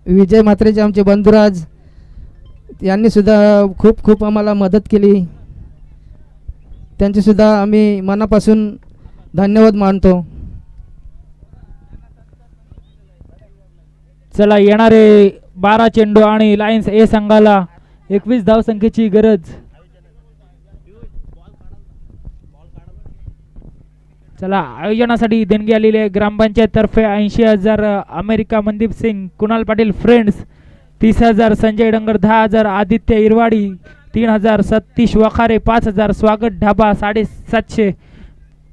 विजय म्हात्रेचे आमचे बंधुराज यांनी सुद्धा खूप खूप आम्हाला मदत केली, त्यांचे सुद्धा आम्ही मनापासून धन्यवाद मानतो. चला येणारे 12 चेंडू आणि लायन्स ए संघाला 21 धावसंख्येची गरज. चला आयोजनासाठी देणगी आलेली आहे ग्रामपंचायत तर्फे 80,000 America Mandeep Singh Kunal Patil friends, 30,000 Sanjay Dangar, 10,000 Aditya Irwadi, 3,000 Satish Wakhare, 5,000 Swagat Dhaba, 750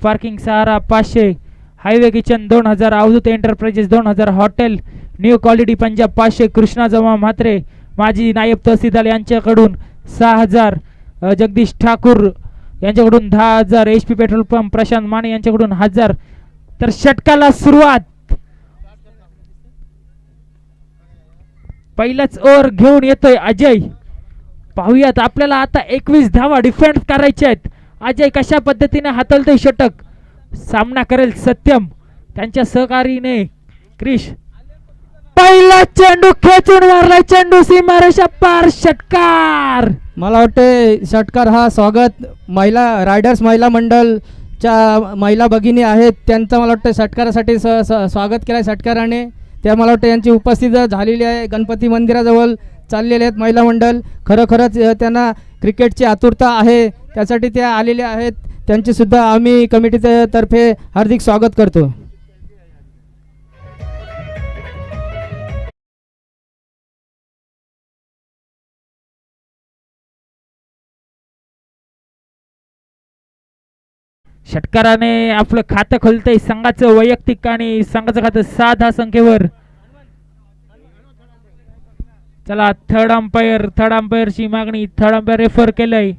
parking Sahara, 500 highway kitchen, 2,000 Avdhoot enterprises, 2,000 hotel new quality Punjab, 500 Krishna जमा म्हात्रे माजी नायब तहसीलदार यांच्याकडून, 6,000 जगदीश ठाकूर यांच्याकडून, 10,000 HP petrol pump Prashant Mane यांच्याकडून 1,000. तर षटकाला सुरुवात. पहिलाच ओव्हर घेऊन येतोय अजय. पाहूयात आपल्याला आता 21 धावा डिफेंड करायच्या आहेत. अजय कशा पद्धतीने हाताळतोय षटक. सामना करेल सत्यम, त्यांच्या सहकारीने क्रिश. पहिला चेंडू खेचून मारलाय, चेंडू सीमारेषा पार, षटकार. मला वाटते षटकार हा स्वागत महिला रायडर्स महिला मंडळच्या महिला भगिनी आहेत त्यांचं मला वाटतं षटकारासाठी स्वागत केलं आहे षटकाराने. त्या मला वाटतं यांची उपस्थिती झालेली आहे. गणपती मंदिराजवळ चाललेले आहेत महिला मंडळ. खरोखरच त्यांना क्रिकेटची आतुरता आहे, त्यासाठी त्या आलेल्या आहेत. त्यांचे सुद्धा आम्ही कमिटीतर्फे हार्दिक स्वागत करतो. षटकाराने आपलं खातं खोलतंय संघाचं वैयक्तिक आणि संघाचं खातं 6 धावसंख्येवर. चला थर्ड अंपायरची मागणी, थर्ड अंपायर रेफर केलंय.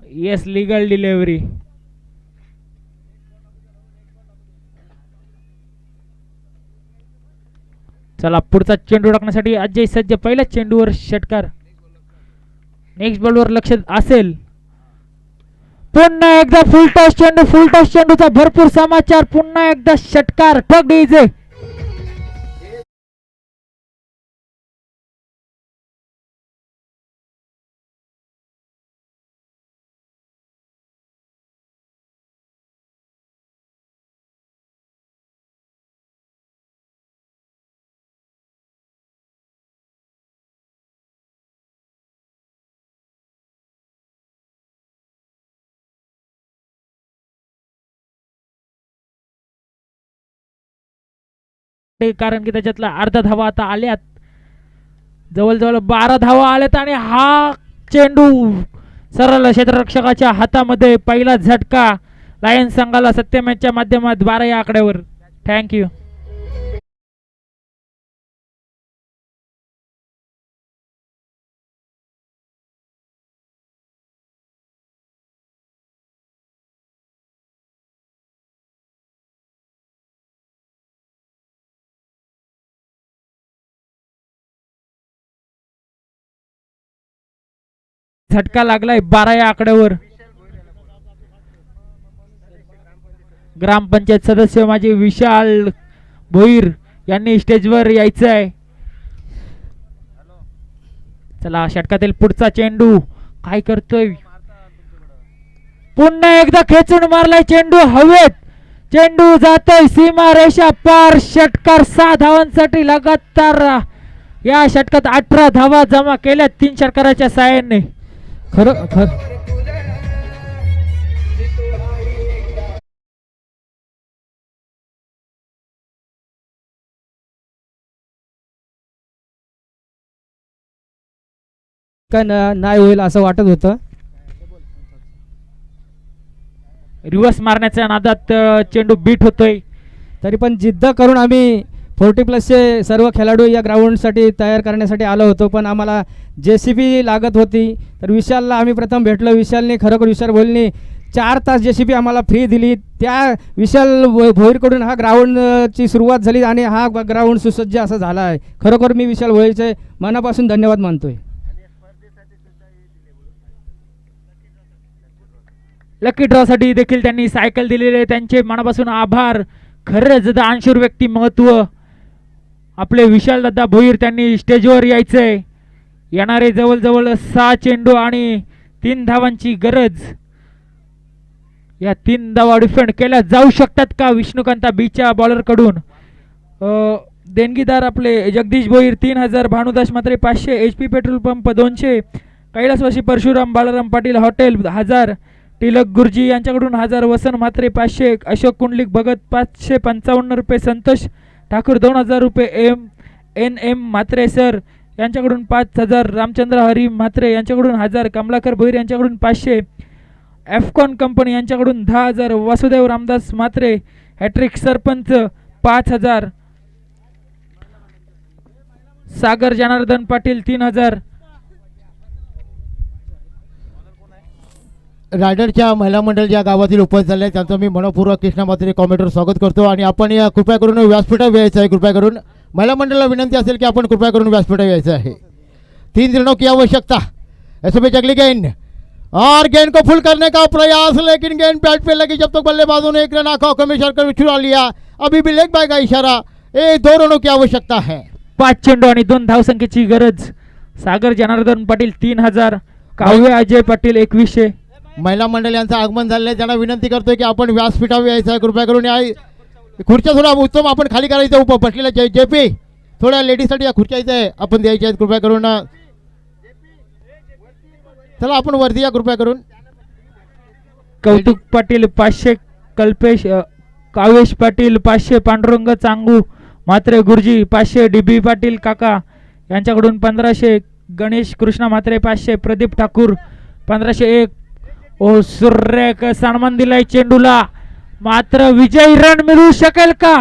Yes legal delivery. चला पुढचा चेंडू टाकण्यासाठी अजय सज्ज. पहिल्या चेंडूवर षटकार. नेक्स्ट बॉलवर लक्ष असेल. पुन्हा एकदा फुल टॉस चेंडू, फुल टॉस चेंडूचा भरपूर समाचार. पुन्हा एकदा षटकार. ठक डीजे. कारण की त्याच्यातला अर्धा धावा आता आल्यात, जवळजवळ 12 धावा आल्यात आणि हा चेंडू सरळ क्षेत्ररक्षकाच्या हातामध्ये. पहिला झटका लायन्स संघाला सत्यम यांच्या माध्यमात 12 या आकड्यावर. थँक्यू. झटका लागलाय 12 या आकड्यावर. ग्रामपंचायत सदस्य माझे विशाल भोईर यांनी स्टेजवर यायचं आहे. चला षटकातील पुढचा चेंडू काय करतोय. पुन्हा एकदा खेचून मारलाय चेंडू हवेत. चेंडू जातोय सीमा रेषा पार. षटकार. 6 धावांसाठी लगातार या षटकात 18 धावा जमा केल्या 3 षटकाराच्या साहाय्याने. खरं काय नाही होईल असं वाटत होतं. रिव्हर्स मारण्याच्या नादात चेंडू बीट होतोय. तरी पण जिद्द करून आम्ही 40+ सर्व खेळाडू या ग्राउंडसाठी तयार करण्यासाठी आलो होतो, पण आम्हाला JCB लागत होती. तर विशालला आम्ही प्रथम भेटलो. विशालने खरोखर विशाल भोईरने 4 तास JCB आम्हाला फ्री दिली. त्या विशाल भोईरकडून हा ग्राउंडची सुरुवात झाली आणि हा ग्राउंड सुसज्ज असा झाला आहे. खरोखर मी विशाल भोईरचे मनापासून धन्यवाद मानतोय. लकी ड्रॉ साठी देखील त्यांनी सायकल दिलेले, त्यांचे मनापासून आभार. खरंच दानशूर व्यक्तिमत्व आपले विशाल दादा भोईर, त्यांनी स्टेजवर यायचंय. येणारे जवळजवळ 6 चेंडू आणि 3 धावांची गरज. या 3 धावा डिफेंड केल्या जाऊ शकतात का विष्णुकांता बीच्या बॉलर कडून. देणगीदार आपले Jagdish Bhoir 3000, Bhanudas Matre 500, HP petrol pump 200, कैलासवासी परशुराम बाळाराम पाटील हॉटेल 1000, टिलक गुरुजी यांच्याकडून 1000, वसंत म्हात्रे 500, अशोक कुंडलिक भगत 555 रुपये, संतोष ठाकूर 2000 रुपये, NM म्हात्रे सर यांच्याकडून 5000, रामचंद्र हरी म्हात्रे यांच्याकडून 1000, कमलाकर भोईर यांच्याकडून 500, एफकॉन कंपनी यांच्याकडून 10000, वासुदेव रामदास म्हात्रे हॅट्रिक सरपंच 5000, सागर जनार्दन पाटील 3000. रायडरच्या महिला मंडळ ज्या गावातील उपस्थित झाले त्यांचं मी मनपूर्वक कृष्णा मात्रे कॉमेंटर स्वागत करतो. आणि आपण या कृपया करून व्यासपीठावर यायचं आहे. कृपया करून महिला मंडळाला विनंती असेल की आपण कृपया करून व्यासपीठावर यायचं आहे. 3 दिनों की आवश्यकता. ऐसे में जगली गेंद और गेंद को फुल करने का प्रयास, लेकिन गेंद बैट पे लगी. जब तक बल्लेबाजों ने 1 रन आंखों में कर छुड़ा लिया. अभी भी लेग बाय का इशारा. 2 रनों की आवश्यकता है. 5 चेंडू आणि 2 धावसंख्येची गरज. सागर जनार्दन पाटील 3000, काव्य अजय पाटील 2100. महिला मंडळ यांचं आगमन झालेलं आहे. त्यांना विनंती करतोय की आपण व्यासपीठावर यायचं आहे. कृपया करून या. खुर्च्या थोडा उत्तम आपण खाली करायचं. बसलेल्या JP थोड्या लेडीजसाठी या खुर्च्या इथे आपण द्यायच्या आहेत. कृपया करून चला आपण वरती या कृपया करून. कौतुक पाटील 500, कल्पेश कावेश पाटील 500, पांडुरंग चांगू म्हात्रे गुरुजी 500, DB पाटील काका यांच्याकडून 1500, गणेश कृष्णा म्हात्रे 500, प्रदीप ठाकूर 1501. ओ सूर्य सन्मान दिलाय चेंडूला, मात्र विजयी रन मिळू शकेल का.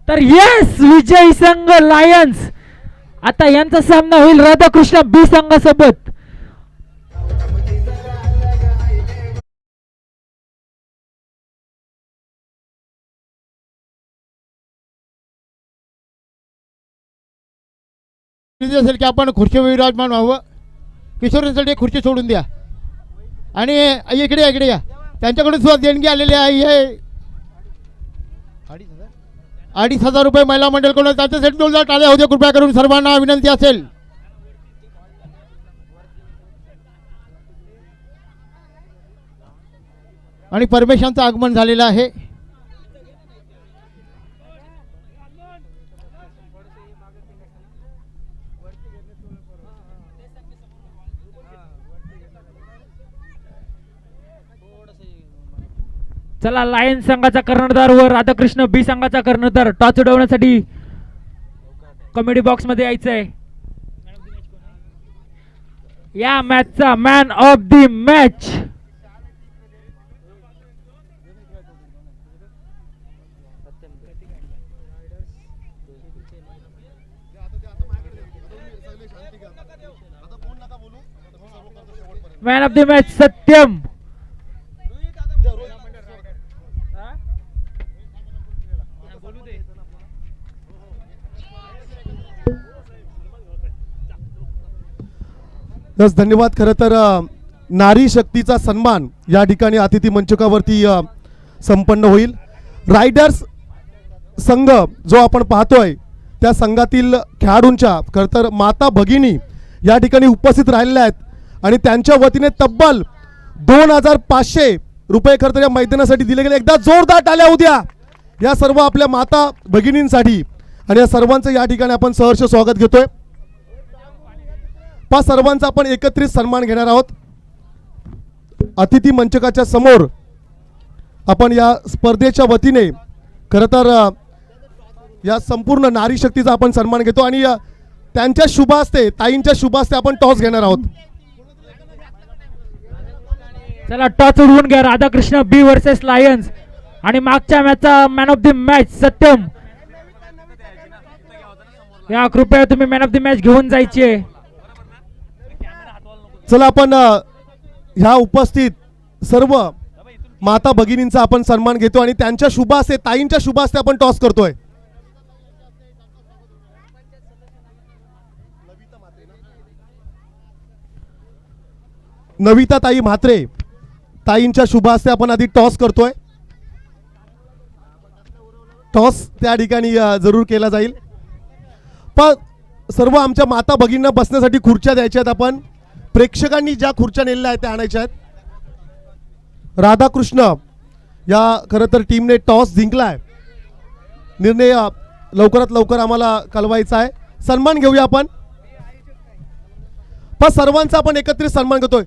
तर येस, विजयी संघ लायन्स. आता यांचा सामना होईल राधाकृष्ण बी संघासोबत. असेल की आपण खुर्ची विराजमान व्हावं. किशोरींसाठी खुर्ची सोडून द्या आणि इकडे या. त्यांच्याकडून सुद्धा देणगी आलेली आहे. 2,500 रुपये महिला मंडळकडून. त्यांच्यासाठी 2 टाळ्या होत्या. कृपया करून सर्वांना विनंती असेल. आणि परमेशांचं आगमन झालेलं आहे. चला, लायन्स संघाचा कर्णधार व राधाकृष्ण बी संघाचा कर्णधार टॉस उडवण्यासाठी कॉमेडी बॉक्स मध्ये यायचंय. या मॅचचा man of the match man of the match Satyam. Yes, धन्यवाद. खरं तर नारी शक्तीचा सन्मान या ठिकाणी अतिथी मंचकावरती संपन्न होईल. रायडर्स संघ जो आपण पाहतोय त्या संघातील खेळाडूंच्या खरं तर माता भगिनी या ठिकाणी उपस्थित राहिलेल्या आहेत आणि त्यांच्या वतीने तब्बल 2500 रुपये खरं तर या मैदानासाठी दिले गेले. एकदा जोरदार टाळ्या उद्या या सर्व आपल्या माता भगिनींसाठी. आणि या सर्वांचं या ठिकाणी आपण सहर्ष स्वागत घेतोय. सर्वांचा आपण एकत्रित सन्मान घेणार आहोत. अतिथी मंचकाच्या समोर आपण या स्पर्धेच्या वतीने खरं तर या संपूर्ण नारी शक्तीचा आपण सन्मान घेतो आणि त्यांच्या शुभ हस्ते, ताईंच्या शुभ हस्ते आपण टॉस घेणार आहोत. चला, टॉस उडवून घ्या. Radhakrishna B versus lions. आणि मागच्या मॅचचा man of the match Satyam. या कृपया तुम्ही मॅन ऑफ द मॅच घेऊन जायचे. चला, आपण ह्या उपस्थित सर्व माता भगिनींचा आपण सन्मान घेतो आणि त्यांच्या शुभ हस्ते, ताईंच्या शुभ हस्ते आपण टॉस करतोय. नविता ताई म्हात्रे ताईंच्या शुभ हस्ते आपण आधी टॉस करतोय. टॉस त्या ठिकाणी जरूर केला जाईल. पण सर्व आमच्या माता भगिनींना बसण्यासाठी खुर्च्या द्यायच्या आहेत. आपण प्रेक्षकांनी ज्या खुर्च्या नेलेल्या आहेत त्या आणायच्या आहेत. राधाकृष्ण या खरं तर टीमने टॉस जिंकलाय. निर्णय लवकरात लवकर आम्हाला कळवायचा आहे. सन्मान घेऊया आपण. पण सर्वांचा आपण एकत्रित सन्मान घेतोय.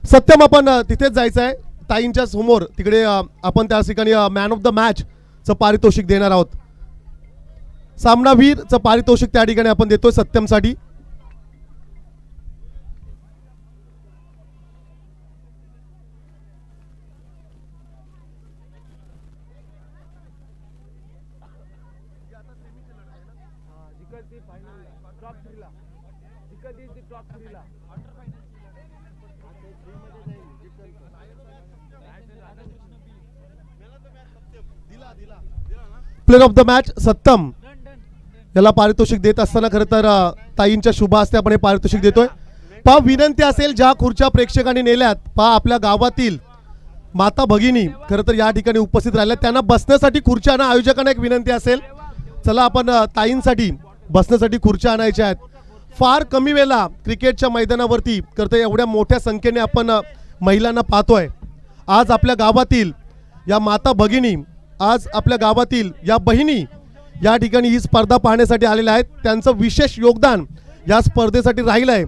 सत्यम आपण तिथेच जायचं आहे ताईंच्या समोर. तिकडे आपण त्या ठिकाणी मॅन ऑफ द मॅच चं पारितोषिक देणार आहोत. सामनावीरचं पारितोषिक त्या ठिकाणी आपण देतोय सत्यमसाठी. Player of the match Satyam याला पारितोषिक देत असताना खरं तर ताईंच्या शुभ हस्ते आपण हे पारितोषिक देतोय. पहा विनंती असेल ज्या खुर्च्या प्रेक्षकांनी नेल्यात, पहा आपल्या गावातील माता भगिनी खरं तर या ठिकाणी उपस्थित राहिल्यात, त्यांना बसण्यासाठी खुर्च्या आणा. आयोजकांना एक विनंती असेल, चला आपण ताईंसाठी बसण्यासाठी खुर्च्या आणायच्या आहेत. फार कमी वेळेला क्रिकेटच्या मैदानावरती खरं तर एवढ्या मोठ्या संख्येने आपण महिलांना पाहतोय. आज आपल्या गावातील या माता भगिनी, आज आपल्या गावातील या बहिणी या ठिकाणी ही स्पर्धा पाहण्यासाठी आलेल्या आहेत. त्यांचं विशेष योगदान या स्पर्धेसाठी राहिलं आहे.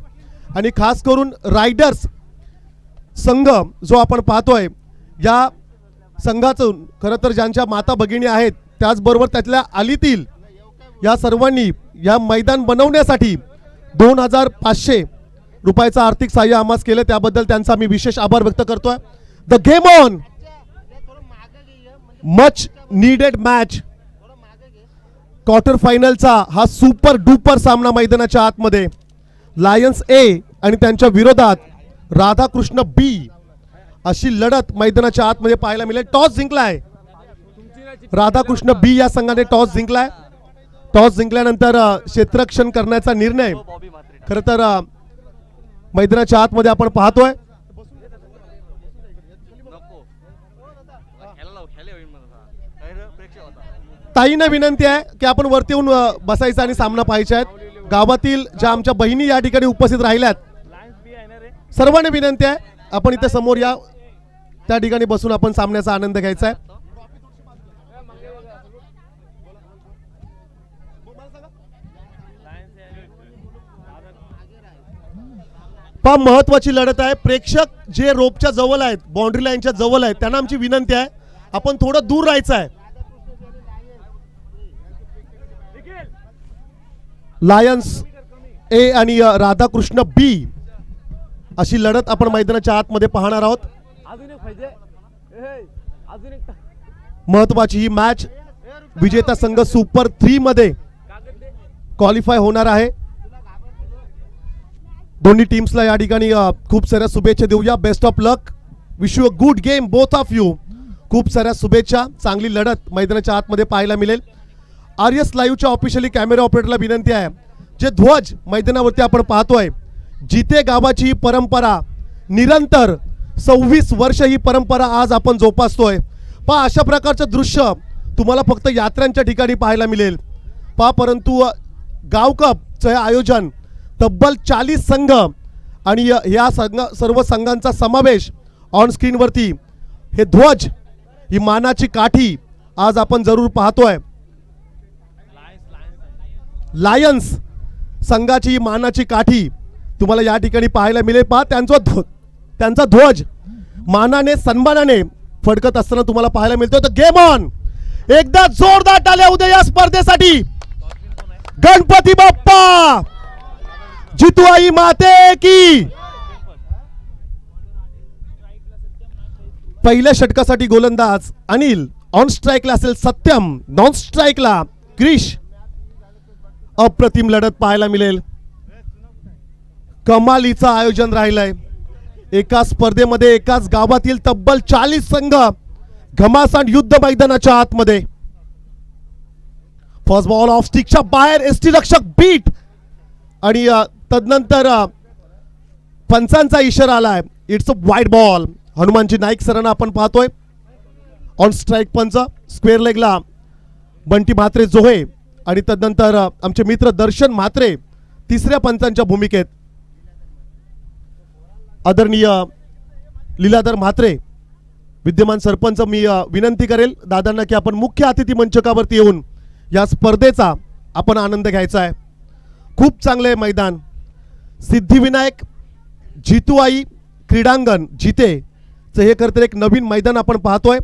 आणि खास करून रायडर्स संघ जो आपण पाहतोय, या संघातून खरं तर ज्यांच्या माता भगिनी आहेत, त्याचबरोबर त्यातल्या आलीतील या सर्वांनी या मैदान बनवण्यासाठी 2500 रुपयाचं आर्थिक सहाय्य आम्हास केलं. त्याबद्दल त्यांचा मी विशेष आभार व्यक्त करतोय. The game on, much needed match. Quarter फायनलचा हा सुपर डुपर सामना मैदानाच्या आतमध्ये लायन्स ए आणि त्यांच्या विरोधात राधाकृष्ण बी अशी लढत मैदानाच्या आतमध्ये पाहायला मिळेल. टॉस जिंकलाय राधाकृष्ण बी या संघाने. टॉस जिंकलाय. टॉस जिंकल्यानंतर क्षेत्ररक्षण करण्याचा निर्णय खरं तर मैदानाच्या आतमध्ये आपण पाहतोय. ताईंना विनंती आहे की आपण वरती येऊन बसायचं आणि सामना पाहायचा आहे. गावातील ज्या आमच्या बहिणी या ठिकाणी उपस्थित राहिल्यात, सर्वांनी विनंती आहे आपण इथे समोर या, त्या ठिकाणी बसून आपण सामन्याचा आनंद घ्यायचा आहे. महत्वाची लढत आहे. प्रेक्षक जे रोपच्या जवळ आहेत, बाउंड्री लाईनच्या जवळ आहेत, त्यांना आमची विनंती आहे आपण थोडं दूर राहायचं आहे. लायन्स ए आणि राधाकृष्ण बी अशी लढत आपण मैदानाच्या आतमध्ये पाहणार आहोत. महत्वाची ही मॅच. विजेता संघ सुपर 3 मध्ये क्वालिफाय होणार आहे. दोन्ही टीम्सला या ठिकाणी खूप साऱ्या शुभेच्छा देऊया. Best of luck. Wish you a good game both of you. खूप साऱ्या शुभेच्छा. चांगली लढत मैदानाच्या आतमध्ये पाहायला मिळेल. आरएस लाईव्हच्या ऑफिशियली कॅमेरा ऑपरेटरला विनंती आहे, जे ध्वज मैदानावरती आपण पाहतोय, जिथे गावाची ही परंपरा निरंतर 26 वर्ष ही परंपरा आज आपण जोपासतोय. पहा अशा प्रकारचं दृश्य तुम्हाला फक्त यात्रांच्या ठिकाणी पाहायला मिळेल. पहा परंतु गावकपचं हे आयोजन तब्बल 40 संघ आणि या सर्व संघांचा समावेश ऑन स्क्रीनवरती. हे ध्वज, ही मानाची काठी आज आपण जरूर पाहतोय. लायन्स संघाची ही मानाची काठी तुम्हाला या ठिकाणी पाहायला मिळेल. पहा त्यांचा ध्वज मानाने सन्मानाने फडकत असताना तुम्हाला पाहायला मिळतो. तर गेम ऑन. एकदा जोरदार टाळ्या उद्या या स्पर्धेसाठी. गणपती बाप्पा जितू माते की. पहिल्या षटकासाठी गोलंदाज अनिल ऑन स्ट्राईकला असेल सत्यम, नॉन स्ट्राईकला क्रिश. अप्रतिम लढत पाहायला मिळेल. कमालीचं आयोजन राहिलंय. एका स्पर्धेमध्ये एकाच गावातील तब्बल 40 संघ घमासान युद्ध मैदानाच्या आतमध्ये. फर्स्ट बॉल ऑफ स्टिकच्या बाहेर एसटी रक्षक बीट आणि तदनंतर पंचांचा इशारा आलाय. It's a wide ball. Hanumanji Naik सरांना आपण पाहतोय. ऑन स्ट्राईक पंच स्क्वेअर लेगला बंटी म्हात्रे जोहे आणि तदनंतर आमचे मित्र दर्शन म्हात्रे तिसऱ्या पंचांच्या भूमिकेत. आदरणीय लीलाधर म्हात्रे विद्यमान सरपंच, मी विनंती करेल दादांना की आपण मुख्य अतिथी मंचकावरती येऊन या स्पर्धेचा आपण आनंद घ्यायचा आहे. खूप चांगले मैदान. सिद्धिविनायक जितूआई क्रीडांगण जितेचं हे खरं तर एक नवीन मैदान आपण पाहतोय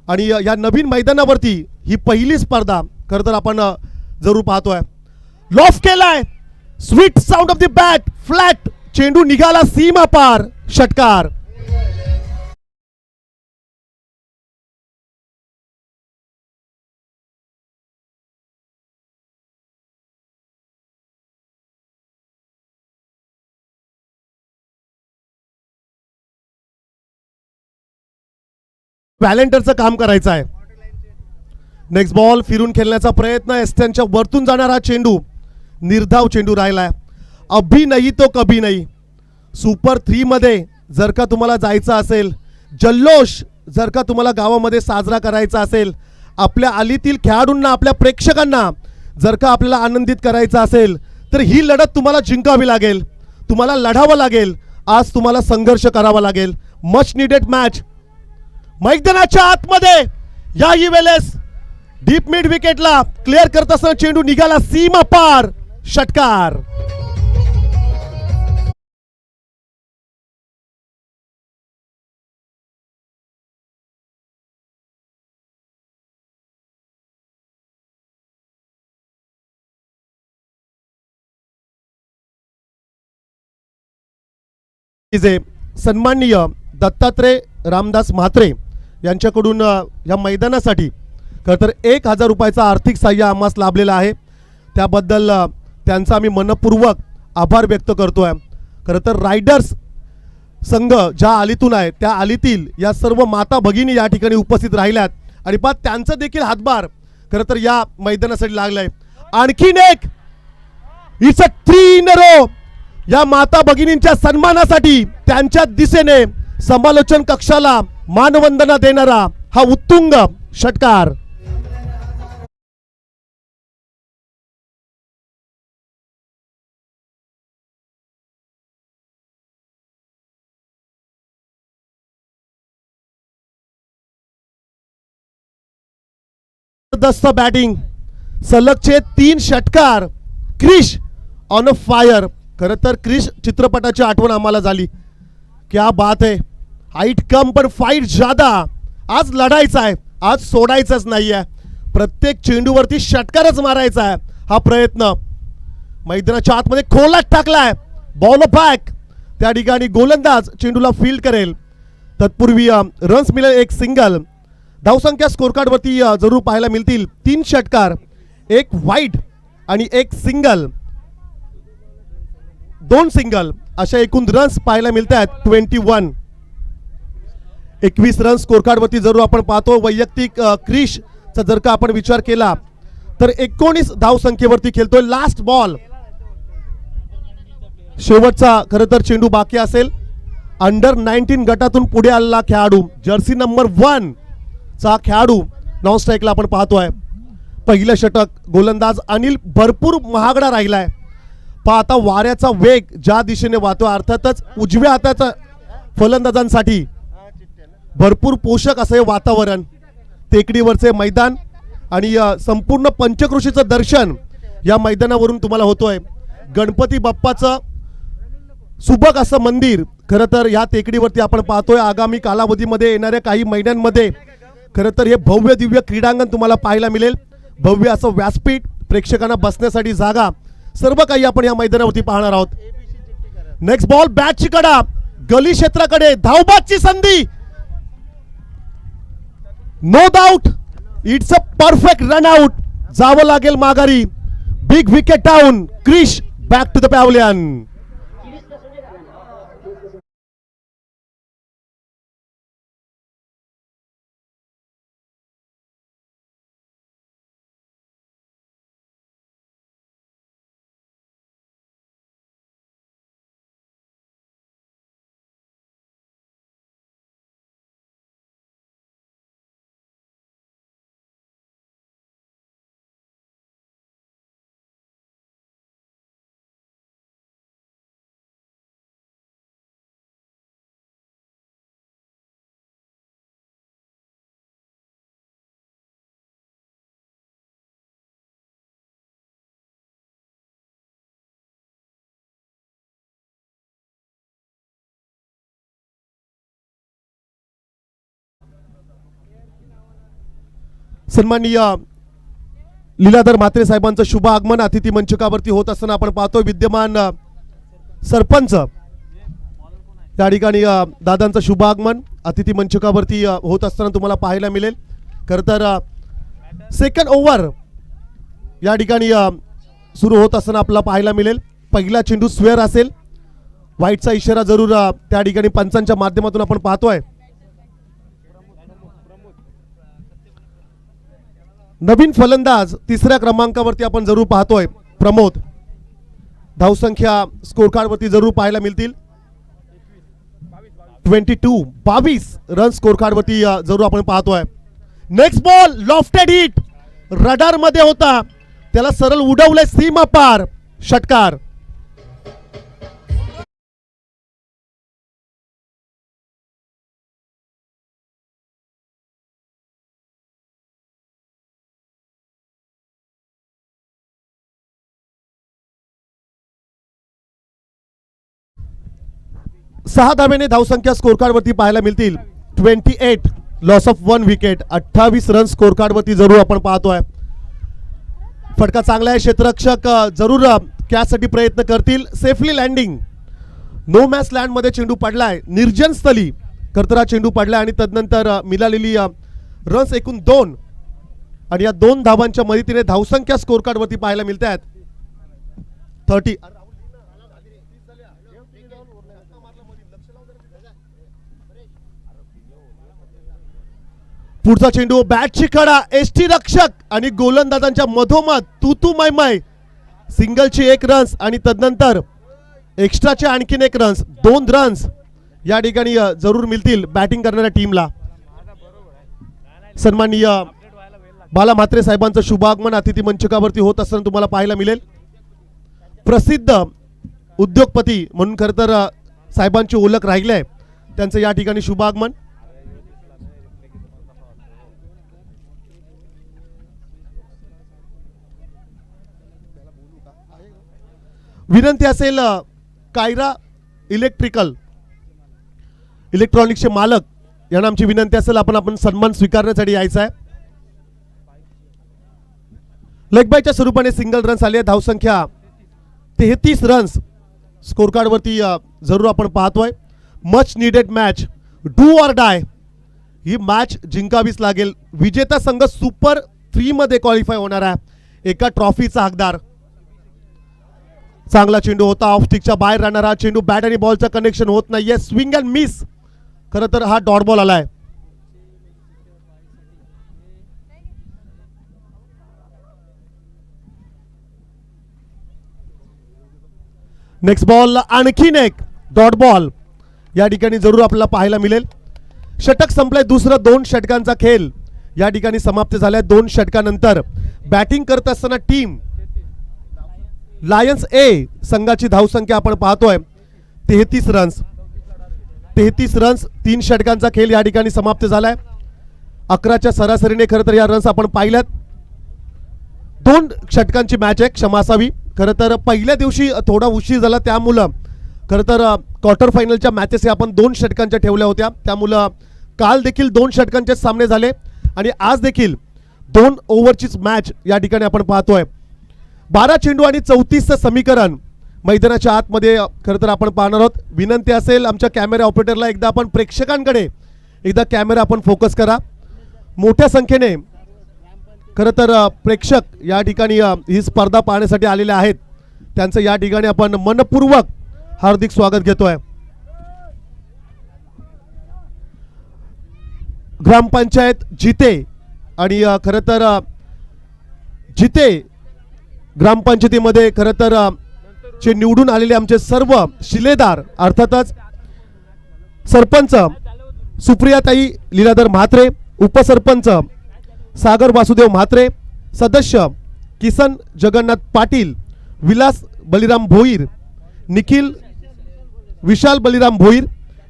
आणि या नवीन मैदानावरती ही पहिली स्पर्धा खरं तर आपण जरूर पाहतोय. लॉफ केलाय. Sweet sound of the bat. Flat चेंडू निघाला सीमा पार. षटकार. व्हॅलेंटरचं काम करायचं आहे. नेक्स्ट बॉल फिरून खेळण्याचा प्रयत्न. एस्टनच्या वरतून जाणारा चेंडू निर्धाव चेंडू राहिलाय. अभी नाही तो कभी नाही. सुपर 3 मध्ये जर का तुम्हाला जायचं असेल, जल्लोष जर का तुम्हाला गावामध्ये साजरा करायचा असेल, आपल्या आलीतील खेळाडूंना आपल्या प्रेक्षकांना जर का आपल्याला आनंदित करायचं असेल तर ही लढत तुम्हाला जिंकावी लागेल. तुम्हाला लढावं लागेल. आज तुम्हाला संघर्ष करावा लागेल. Much needed match. मैदानाच्या आतमध्ये याही वेळेस डीप मिड विकेटला क्लिअर करत असताना चेंडू निघाला सीमा पार. षटकार. सन्माननीय दत्तात्रय रामदास म्हात्रे यांच्याकडून या मैदानासाठी खरं तर 1000 रुपयाचा आर्थिक सहाय्य आम्हास लाभलेला आहे. त्याबद्दल त्यांचा आम्ही मनपूर्वक आभार व्यक्त करतोय. खरं तर रायडर्स संघ ज्या आलीतून आहे त्या आलीतील या सर्व माता भगिनी या ठिकाणी उपस्थित राहिल्यात आणि पहा त्यांचा देखील हातभार खरं तर या मैदानासाठी लागलाय. आणखीन एक it's a 3 in a row. या माता भगिनींच्या सन्मानासाठी त्यांच्या दिशेने समालोचन कक्षाला मानवंदना देणारा हा उत्तुंग षटकार. जबरदस्त बॅटिंग. सलगचे 3 षटकार. Krish on a fire. खरं तर क्रिश चित्रपटाची आठवण आम्हाला झाली. क्या बात है. हाईट कम पण फाईट ज्यादा. आज लढायचं आहे. आज सोडायचंच नाही आहे. प्रत्येक चेंडूवरती षटकारच मारायचा आहे हा प्रयत्न. मैदानाच्या आतमध्ये खोलात टाकलाय. Ball back. त्या ठिकाणी गोलंदाज चेंडूला फील्ड करेल. तत्पूर्वी रन्स मिळेल. एक सिंगल. धावसंख्या स्कोर कार्डवरती जरूर पाहायला मिळतील. 3 षटकार, 1 वाईड आणि 1 सिंगल. 2 सिंगल अशा एकूण रन्स पाहायला मिळत आहेत. 21. 21 रन स्कोर कार्डवरती जरूर आपण पाहतो. वैयक्तिक क्रिशचा जर का आपण विचार केला तर 19 धावसंख्येवरती खेळतोय. Last ball. शेवटचा खरं तर चेंडू बाकी असेल. अंडर 19 गटातून पुढे आलेला खेळाडू, जर्सी नंबर 1 चा खेळाडू नॉन स्ट्राईकला आपण पाहतोय. पहिलं षटक. गोलंदाज अनिल भरपूर महागडा राहिलाय. आता वाऱ्याचा वेग ज्या दिशेने वाहतो, अर्थातच उजव्या हाताचा फलंदाजांसाठी भरपूर पोषक असं हे वातावरण. टेकडीवरचे मैदान आणि संपूर्ण पंचक्रोशीचं दर्शन या मैदानावरून तुम्हाला होतोय. गणपती बाप्पाचं सुबक असं मंदिर खरं तर या टेकडीवरती आपण पाहतोय. आगामी कालावधीमध्ये येणाऱ्या काही महिन्यांमध्ये खरं तर हे भव्य दिव्य क्रीडांगण तुम्हाला पाहायला मिळेल. भव्य असं व्यासपीठ, प्रेक्षकांना बसण्यासाठी जागा, सर्व काही आपण या मैदानावरती पाहणार आहोत. Next ball. बॅटची कडा. गली क्षेत्राकडे धावबादची संधी. No doubt it's a perfect run out. जावं लागेल माघारी. Big wicket down. Krish back to the pavilion. सन्माननीय लीलाधर म्हात्रे साहेबांचं शुभ आगमन अतिथी मंचकावरती होत असताना आपण पाहतोय. विद्यमान सरपंच या ठिकाणी दादांचं शुभ आगमन अतिथी मंचकावरती होत असताना तुम्हाला पाहायला मिळेल. खरं तर सेकंड ओव्हर या ठिकाणी सुरू होत असताना आपल्याला पाहायला मिळेल. पहिला चेंडू स्क्वेअर असेल. व्हाईटचा इशारा जरूर त्या ठिकाणी पंचांच्या माध्यमातून आपण पाहतोय. नवीन फलंदाज तिसऱ्या क्रमांकावरती आपण जरूर पाहतोय. प्रमोद. धावसंख्या स्कोर कार्डवरती जरूर पाहायला मिळतील. 22 रन स्कोर कार्डवरती जरूर आपण पाहतोय. Next ball lofted hit. Radar मध्ये होता, त्याला सरळ उडवलंय सीमा पार. षटकार. सहा धाब्याने धावसंख्या स्कोर कार्डवरती पाहायला मिळतील. 28 loss of 1 wicket. 28 run score कार्डवरती जरूर आपण पाहतोय. फटका चांगला आहे. क्षेत्ररक्षक जरूर कॅचसाठी प्रयत्न करतील. Safely landing. No man's land मध्ये चेंडू पडलाय. निर्जन स्थली करतरा चेंडू पडलाय आणि तदनंतर मिळालेली रन्स एकूण 2 आणि या 2 धावांच्या मदतीने धावसंख्या स्कोर कार्डवरती पाहायला मिळत आहेत 30. पुढचा चेंडू बॅटची कडा. एसटी रक्षक आणि गोलंदाजांच्या मधोमध तू माय. सिंगलची 1 रन्स आणि तदनंतर एक्स्ट्राचे आणखीन 1 रन्स. 2 रन्स या ठिकाणी जरूर मिळतील बॅटिंग करणाऱ्या टीमला. सन्माननीय बाला म्हात्रे साहेबांचं शुभागमन अतिथी मंचकावरती होत असताना तुम्हाला पाहायला मिळेल. प्रसिद्ध उद्योगपती म्हणून खरं तर साहेबांची ओळख राहिली आहे. त्यांचं या ठिकाणी शुभागमन. विनंती असेल कायरा इलेक्ट्रॉनिक्सचे मालक यांना आमची विनंती असेल आपण सन्मान स्वीकारण्यासाठी यायचा आहे. लेग बायच्या स्वरूपाने सिंगल रन्स आले. धावसंख्या 33 रन्स स्कोर कार्डवरती जरूर आपण पाहतोय. Much needed match. Do or die. ही मॅच जिंकावीच लागेल. विजेता संघ सुपर 3 मध्ये क्वालिफाय होणार आहे. एका ट्रॉफीचा हकदार. चांगला चेंडू होता. ऑफ स्टिकच्या बाहेर राहणार हा चेंडू. बॅट आणि बॉलचं कनेक्शन होत नाहीये. Swing and miss. खरं तर हा डॉट बॉल आलाय. नेक्स्ट बॉल आणखीन एक डॉट बॉल या ठिकाणी जरूर आपल्याला पाहायला मिळेल. षटक संपलंय. दुसरं 2 षटकांचा खेळ या ठिकाणी समाप्त झालाय. 2 षटकानंतर बॅटिंग करत असताना टीम लायन्स ए संघाची धावसंख्या आपण पाहतोय 33 रन्स. 33 रन्स 3 षटकांचा खेळ या ठिकाणी समाप्त झालाय. 11च्या सरासरीने खरं तर या रन्स आपण पाहिल्यात. 2 षटकांची मॅच आहे. क्षमा असावी. खरं तर पहिल्या दिवशी थोडा उशीर झाला त्यामुळं खरं तर क्वार्टर फायनलच्या मॅचेस आपण 2 षटकांच्या ठेवल्या होत्या. त्यामुळं काल देखील 2 षटकांचे सामने झाले आणि आज देखील 2 ओव्हरचीच मॅच या ठिकाणी आपण पाहतोय. 12 चेंडू आणि 34चं समीकरण मैदानाच्या आतमध्ये खरं तर आपण पाहणार आहोत. विनंती असेल आमच्या कॅमेरा ऑपरेटरला एकदा आपण प्रेक्षकांकडे एकदा कॅमेरा आपण फोकस करा. मोठ्या संख्येने खरं तर प्रेक्षक या ठिकाणी ही स्पर्धा पाहण्यासाठी आलेले आहेत. त्यांचं या ठिकाणी आपण मनपूर्वक हार्दिक स्वागत घेतोय. ग्रामपंचायत जिते आणि खरं तर जिते ग्रामपंचायतीमध्ये खरं तर जे निवडून आलेले आमचे सर्व शिलेदार अर्थातच सरपंच सुप्रियाताई लीलाधर म्हात्रे, उपसरपंच सागर वासुदेव म्हात्रे, सदस्य किसन जगन्नाथ पाटील, विलास बलिराम भोईर, निखिल विशाल बलिराम भोईर,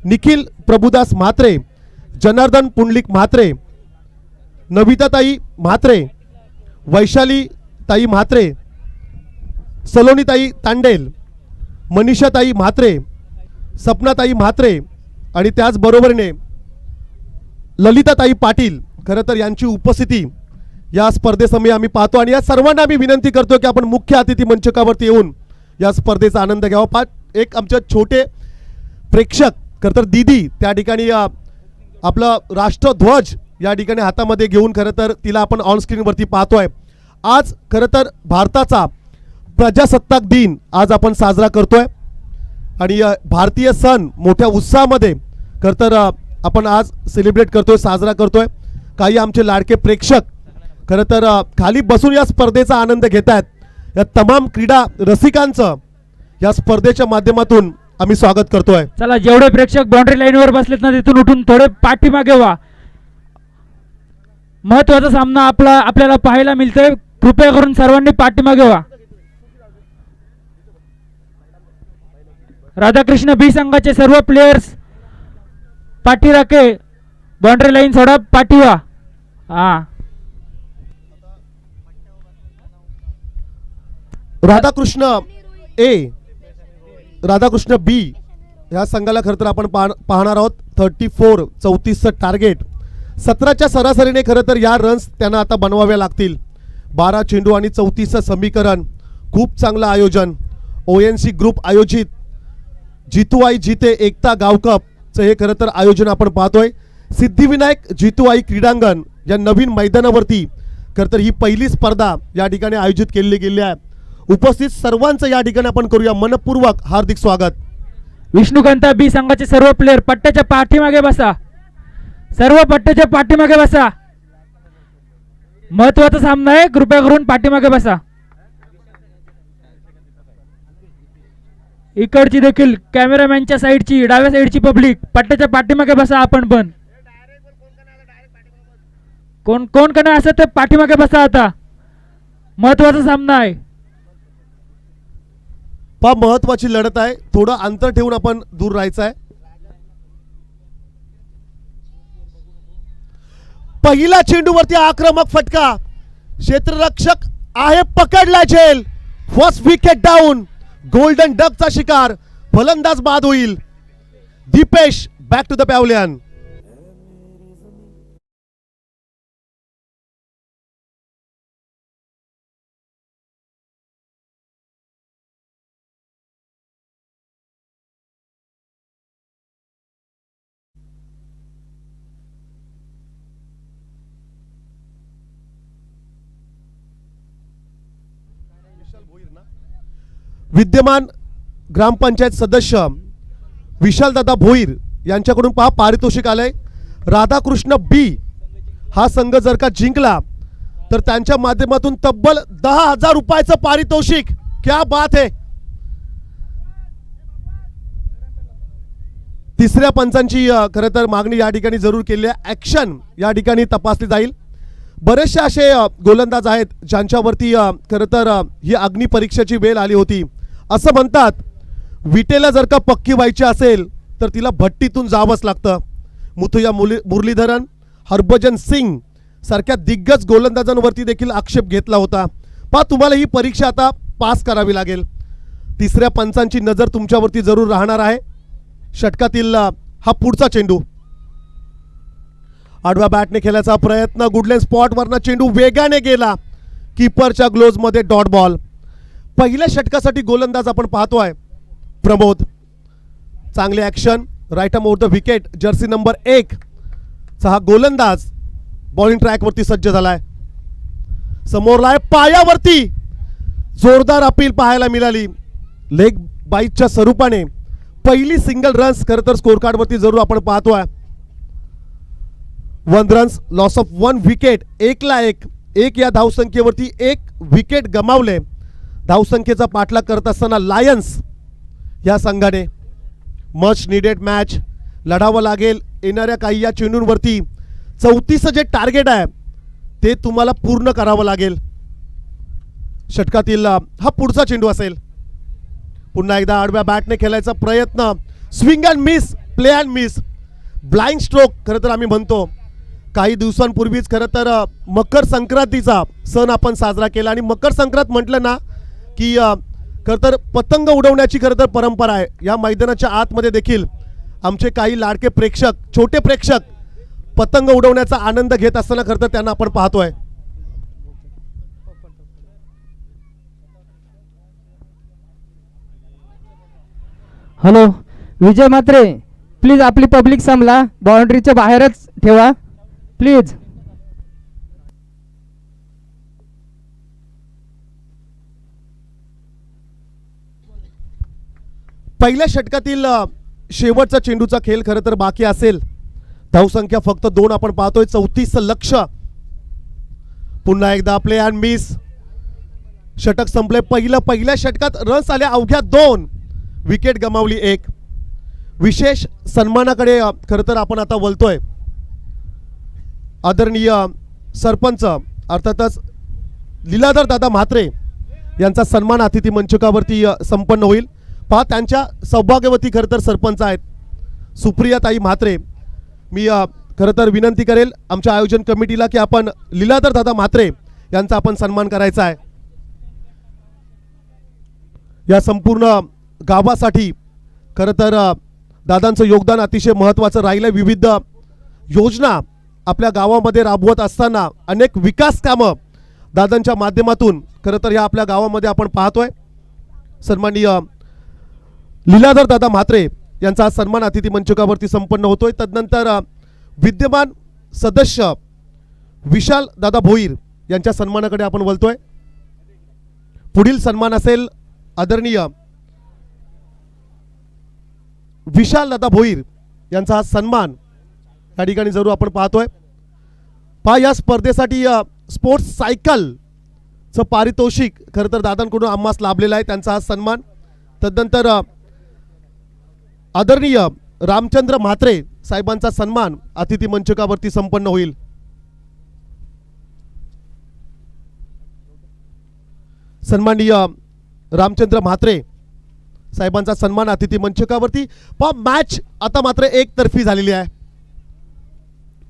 निखिल प्रभुदास म्हात्रे, जनार्दन पुंडलिक म्हात्रे, नविताताई म्हात्रे, वैशाली ताई म्हात्रे, सलोनीताई तांडेल, मनीषाताई म्हात्रे, सपनाताई म्हात्रे आणि त्याचबरोबरीने ललिताताई पाटील खरं तर यांची उपस्थिती या स्पर्धेसमयी आम्ही पाहतो. आणि या सर्वांना आम्ही विनंती करतो की आपण मुख्य अतिथी मंचकावरती येऊन या स्पर्धेचा आनंद घ्यावा. एक आमचे छोटे प्रेक्षक खरं तर दीदी त्या ठिकाणी आपला राष्ट्रध्वज या ठिकाणी हातामध्ये घेऊन खरं तर तिला आपण ऑन स्क्रीनवरती पाहतोय. आज खरं तर भारताचा प्रजासत्ताक दिन आज आपण साजरा करतोय आणि भारतीय सण मोठ्या उत्साहामध्ये खरं तर आपण आज सेलिब्रेट करतोय, साजरा करतोय. काही आमचे लाडके प्रेक्षक खरं तर खाली बसून या स्पर्धेचा आनंद घेत आहेत. या तमाम क्रीडा रसिकांचं या स्पर्धेच्या माध्यमातून आम्ही स्वागत करतोय. चला, जेवढे प्रेक्षक बाउंड्री लाईनवर बसलेत ना तिथून उठून थोडे पाठीमागे व्हा. महत्वाचा सामना आपल्याला पाहायला मिळतोय. कृपया करून सर्वांनी पाठीमागे व्हा. राधाकृष्ण बी संघाचे सर्व प्लेयर्स पाठी राखे. बाउंड्री लाईन सोडा, पाठी व्हा. हा, राधाकृष्ण ए, राधाकृष्ण बी ह्या संघाला खरं तर आपण पाहणार आहोत. 34 टार्गेट, 17च्या सरासरीने खरं तर या रन्स त्यांना आता बनवाव्या लागतील. 12 चेंडू आणि 34 समीकरण. खूप चांगलं आयोजन. ONC ग्रुप आयोजित जितूआई जिते एकता गावकपचं हे खरं तर आयोजन आपण पाहतोय. सिद्धिविनायक जितूआई क्रीडांगण या नवीन मैदानावरती खरं तर ही पहिली स्पर्धा या ठिकाणी आयोजित केली गेली आहे. उपस्थित सर्वांचं या ठिकाणी आपण करूया मनपूर्वक हार्दिक स्वागत. विष्णुकांता बी संघाचे सर्व प्लेयर पट्ट्याच्या पाठीमागे बसा. सर्व पट्ट्याच्या पाठीमागे बसा. महत्वाचा सामना आहे, कृपया करून पाठीमागे बसा. इकडची देखील कॅमेरामॅनच्या साईडची, डाव्या साईडची पब्लिक पट्ट्याच्या पाठीमागे बसा. आपण पण कोण का नाही असं ते पाठीमागे बसा. आता महत्वाचा सामना आहे. महत्वाची लढत आहे. थोडं अंतर ठेवून आपण दूर राहायचं आहे. पहिला चेंडूवरती आक्रमक फटका. क्षेत्ररक्षक आहे पकडला झेल. First wicket down. गोल्डन डकचा शिकार. फलंदाज बाद होईल. Deepesh back to the pavilion. विद्यमान ग्रामपंचायत सदस्य विशालदादा भोईर यांच्याकडून पारितोषिक आलंय. राधाकृष्ण बी हा संघ जर का जिंकला तर त्यांच्या माध्यमातून तब्बल 10,000 रुपयाचं पारितोषिक. क्या बात है. तिसऱ्या पंचांची खरं तर मागणी या ठिकाणी जरूर केली आहे. ॲक्शन या ठिकाणी तपासली जाईल. बरेचसे असे गोलंदाज आहेत ज्यांच्यावरती खरं तर ही अग्निपरीक्षेची वेळ आली होती. असं म्हणतात विटेला जर का पक्की व्हायची असेल तर तिला भट्टीतून जावंच लागतं. मुथुया मुरलीधरन, हरभजन सिंग सारख्या दिग्गज गोलंदाजांवरती देखील आक्षेप घेतला होता. तुम्हाला ही परीक्षा आता पास करावी लागेल. तिसऱ्या पंचांची नजर तुमच्यावरती जरूर राहणार आहे. षटकातील हा पुढचा चेंडू. आडव्या बॅटने खेळायचा प्रयत्न. गुडलेन स्पॉटवरनं चेंडू वेगाने गेला. कीपरच्या ग्लोव्जमध्ये डॉट बॉल. पहिल्या षटकासाठी गोलंदाज आपण पाहतोय प्रमोद. चांगले action. Right arm over the wicket. Jersey number 1 चा हा गोलंदाज बॉलिंग ट्रॅकवरती सज्ज झालाय. समोरला आहे पायावरती जोरदार अपील पाहायला मिळाली. लेग बाईटच्या स्वरूपाने पहिली सिंगल रन्स खरं तर स्कोर कार्ड वरती जरूर आपण पाहतोय. 1 रन्स लॉस ऑफ 1 विकेट. 1 या धावसंख्येवरती 1 विकेट गमावले. धावसंख्येचा पाठलाग करत असताना लायन्स या संघाने मच निडेड मॅच लढावं लागेल. येणाऱ्या काही या चेंडूंवरती 34 जे टार्गेट आहे ते तुम्हाला पूर्ण करावं लागेल. षटकातील हा पुढचा चेंडू असेल. पुन्हा एकदा आडव्या बॅटने खेळायचा प्रयत्न. Swing and miss, play and miss, blind stroke खरं तर आम्ही म्हणतो. काही दिवसांपूर्वीच खरं तर मकर संक्रांतीचा सण आपण साजरा केला आणि मकर संक्रांत म्हटलं ना की खरं तर पतंग उडवण्याची खरं तर परंपरा आहे. या मैदानाच्या आतमध्ये देखील आमचे काही लाडके प्रेक्षक, छोटे प्रेक्षक पतंग उडवण्याचा आनंद घेत असताना खरं तर त्यांना आपण पाहतोय. हॅलो विजय म्हात्रे, प्लीज आपली पब्लिक सांभाळा, बाउंड्रीच्या बाहेरच ठेवा प्लीज. पहिल्या षटकातील शेवटचा चेंडूचा खेळ खरं तर बाकी असेल. धावसंख्या फक्त 2 आपण पाहतोय. 34 लक्ष. पुन्हा एकदा प्ले अँड मिस. षटक संपले. पहिल्या षटकात रन्स आले अवघ्या 2, विकेट गमावली 1. विशेष सन्मानाकडे खरं तर आपण आता वळतोय. आदरणीय सरपंच अर्थातच लीलाधर दादा म्हात्रे यांचा सन्मान अतिथी मंचकावरती संपन्न होईल. पहा त्यांच्या सौभाग्यवती खरं तर सरपंच आहेत सुप्रियाताई म्हात्रे. मी खरं तर विनंती करेल आमच्या आयोजन कमिटीला की आपण लीलाधर दादा म्हात्रे यांचा आपण सन्मान करायचा आहे. या संपूर्ण गावासाठी खरं तर दादांचं योगदान अतिशय महत्त्वाचं राहिलं. विविध योजना आपल्या गावामध्ये राबवत असताना अनेक विकास कामं दादांच्या माध्यमातून खरं तर या आपल्या गावामध्ये आपण पाहतोय. सन्माननीय लीलाधर दादा म्हात्रे यांचा सन्मान अतिथी मंचकावरती संपन्न होतोय. तदनंतर विद्यमान सदस्य विशाल दादा भोईर यांच्या सन्मानाकडे आपण वळतोय. पुढील सन्मान असेल आदरणीय विशाल दादा भोईर यांचा हा सन्मान या ठिकाणी जरूर आपण पाहतोय. पहा या स्पर्धेसाठी स्पोर्ट्स सायकलचं पारितोषिक खरं तर दादांकडून आम्हास लाभलेलं आहे. त्यांचा हा सन्मान. तदनंतर आदरणीय रामचंद्र म्हात्रे साहेबांचा सन्मान अतिथी मंचकावरती संपन्न होईल. सन्माननीय रामचंद्र म्हात्रे साहेबांचा सन्मान अतिथी मंचकावरती. पहा मॅच आता मात्र एकतर्फी झालेली आहे.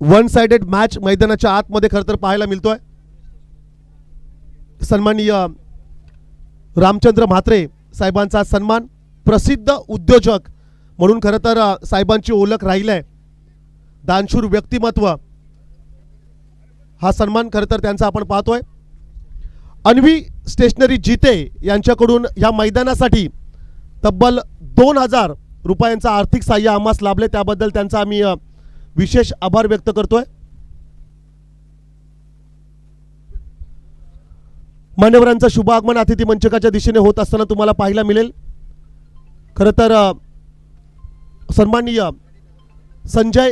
1 साइडेड मॅच मैदानाच्या आतमध्ये खरं तर पाहायला मिळतोय. सन्माननीय रामचंद्र म्हात्रे साहेबांचा सन्मान. प्रसिद्ध उद्योजक म्हणून खरं तर साहेबांची ओळख राहिली आहे. दानशूर व्यक्तिमत्व हा सन्मान खरं तर त्यांचा आपण पाहतोय. अन्वी स्टेशनरी जिते यांच्याकडून या मैदानासाठी तब्बल 2000 रुपयांचं आर्थिक सहाय्य आम्हास लाभले. त्याबद्दल त्यांचा आम्ही विशेष आभार व्यक्त करतोय. मान्यवरांचं शुभ आगमन अतिथी मंचकाच्या दिशेने होत असताना तुम्हाला पाहायला मिळेल. खरं तर सन्माननीय संजय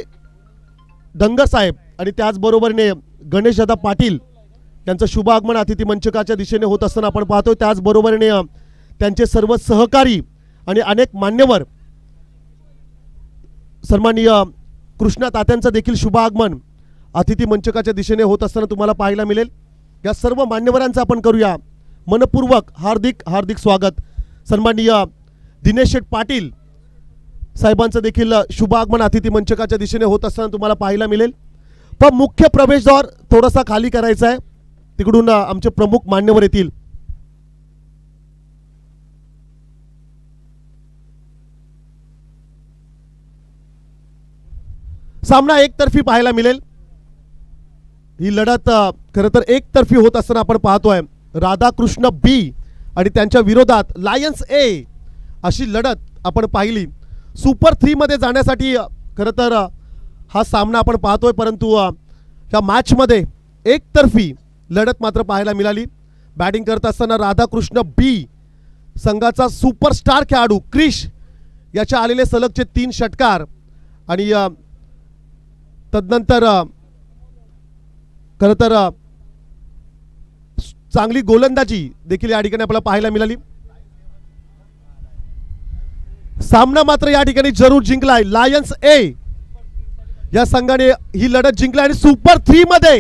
डंगर साहेब आणि त्याचबरोबरीने गणेशदादा पाटील यांचं शुभ आगमन अतिथी मंचकाच्या दिशेने होत असताना आपण पाहतोय. त्याचबरोबरीने त्यांचे सर्व सहकारी आणि अनेक मान्यवर सन्माननीय कृष्णा तात्यांचं देखील शुभ आगमन अतिथी मंचकाच्या दिशेने होत असताना तुम्हाला पाहायला मिळेल. या सर्व मान्यवरांचं आपण करूया मनपूर्वक हार्दिक हार्दिक स्वागत. सन्माननीय दिनेश शेठ पाटील साहेबांचं देखील शुभ आगमन अतिथी मंचकाच्या दिशेने होत असताना तुम्हाला पाहायला मिळेल. पण मुख्य प्रवेशद्वार थोडासा खाली करायचा आहे. तिकडून आमचे प्रमुख मान्यवर येतील. सामना एकतर्फी पाहायला मिळेल. ही लढत खरं तर एकतर्फी होत असताना आपण पाहतोय. राधाकृष्ण बी आणि त्यांच्या विरोधात लायन्स ए अशी लढत आपण पाहिली. सुपर 3 मध्ये जाण्यासाठी खरं तर हा सामना आपण पाहतोय. परंतु या मॅचमध्ये एकतर्फी लढत मात्र पाहायला मिळाली. बॅटिंग करत असताना राधाकृष्ण बी संघाचा सुपरस्टार खेळाडू क्रिश याच्या आलेले सलगचे 3 षटकार आणि तदनंतर खरं तर चांगली गोलंदाजी देखील या ठिकाणी आपल्याला पाहायला मिळाली. सामना मात्र या ठिकाणी जरूर जिंकलाय. लायन्स ए या संघाने ही लढत जिंकली आणि सुपर 3 मध्ये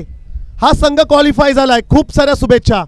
हा संघ क्वालिफाय झालाय. खूप साऱ्या शुभेच्छा.